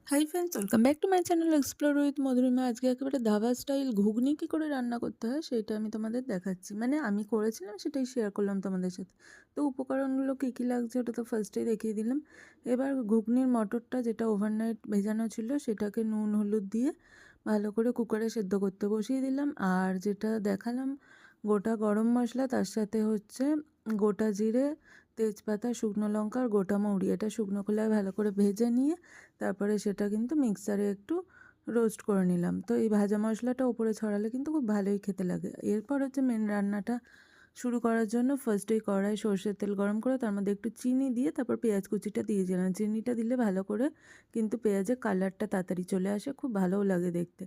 Hi friends, welcome back to my channel explore with Madhurima. আজকে একেবারে dhaba style ঘুগনি কী করে রান্না করতে হয় সেটা আমি তোমাদের দেখাচ্ছি। মানে আমি করেছিলাম সেটাই শেয়ার করলাম তোমাদের সাথে। তো উপকরণগুলো কী কী লাগছে ওটা তো ফার্স্টেই দেখিয়ে দিলাম। এবার ঘুগনির মটরটা যেটা ওভারনাইট ভেজানো ছিল সেটাকে নুন হলুদ দিয়ে ভালো করে কুকারে সেদ্ধ করতে বসিয়ে দিলাম। আর যেটা দেখালাম গোটা গরম মশলা, তার সাথে হচ্ছে গোটা জিরে, তেজপাতা, শুকনো লঙ্কা আর গোটা মৌরি, এটা শুকনো খোলায় ভালো করে ভেজে নিয়ে তারপরে সেটা কিন্তু মিক্সারে একটু রোস্ট করে নিলাম। তো এই ভাজা মশলাটা ওপরে ছড়ালে কিন্তু খুব ভালোই খেতে লাগে। এরপর হচ্ছে মেন রান্নাটা শুরু করার জন্য ফার্স্টেই কড়াই সর্ষের তেল গরম করে তার মধ্যে একটু চিনি দিয়ে তারপর পেঁয়াজ কুচিটা দিয়েছিলাম। চিনিটা দিলে ভালো করে কিন্তু পেঁয়াজের কালারটা তাড়াতাড়ি চলে আসে, খুব ভালোও লাগে দেখতে।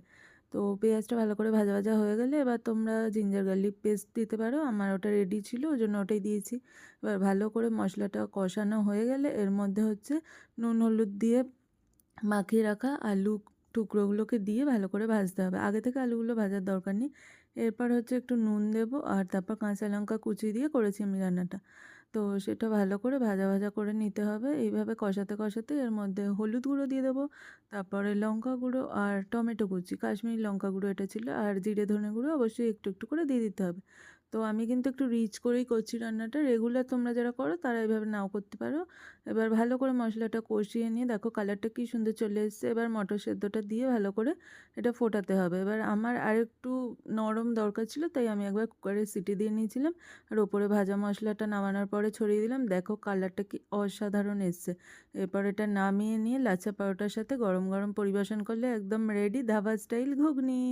তো পেঁয়াজটা ভালো করে ভাজা ভাজা হয়ে গেলে এবার তোমরা জিঞ্জার গার্লিক পেস্ট দিতে পারো, আমার ওটা রেডি ছিল ওই জন্য ওটাই দিয়েছি। এবার ভালো করে মশলাটা কষানো হয়ে গেলে এর মধ্যে হচ্ছে নুন হলুদ দিয়ে মাখিয়ে রাখা আলু টুকরোগুলোকে দিয়ে ভালো করে ভাজতে হবে। আগে থেকে আলুগুলো ভাজার দরকার নেই। এরপর হচ্ছে একটু নুন দেবো আর তারপর কাঁচা লঙ্কা কুচি দিয়ে করেছি আমি রান্নাটা। তো সেটা ভালো করে ভাজা ভাজা করে নিতে হবে। এইভাবে কষাতে কষাতে এর মধ্যে হলুদ গুঁড়ো দিয়ে দেবো, তারপরে লঙ্কা গুঁড়ো আর টমেটো কুচি, কাশ্মীরি লঙ্কা গুঁড়ো এটা ছিল, আর জিরে ধনে গুঁড়ো অবশ্যই একটু একটু করে দিয়ে দিতে হবে। তো আমি কিন্তু একটু রিচ করেই করছি রান্নাটা, রেগুলার তোমরা যারা করো তারা এইভাবে নাও করতে পারো। এবার ভালো করে মশলাটা কষিয়ে নিয়ে দেখো কালারটা কী সুন্দর চলে এসেছে। এবার মটর সেদ্ধটা দিয়ে ভালো করে এটা ফোটাতে হবে। এবার আমার আরেকটু নরম দরকার ছিল তাই আমি একবার কুকারে সিটি দিয়ে নিয়েছিলাম আর ওপরে ভাজা মশলাটা নামানোর পরে ছড়িয়ে দিলাম। দেখো কালারটা কি অসাধারণ এসছে। এরপর এটা নামিয়ে নিয়ে লাচ্ছা পরোটার সাথে গরম গরম পরিবেশন করলে একদম রেডি ধাবা স্টাইল ঘুগনি।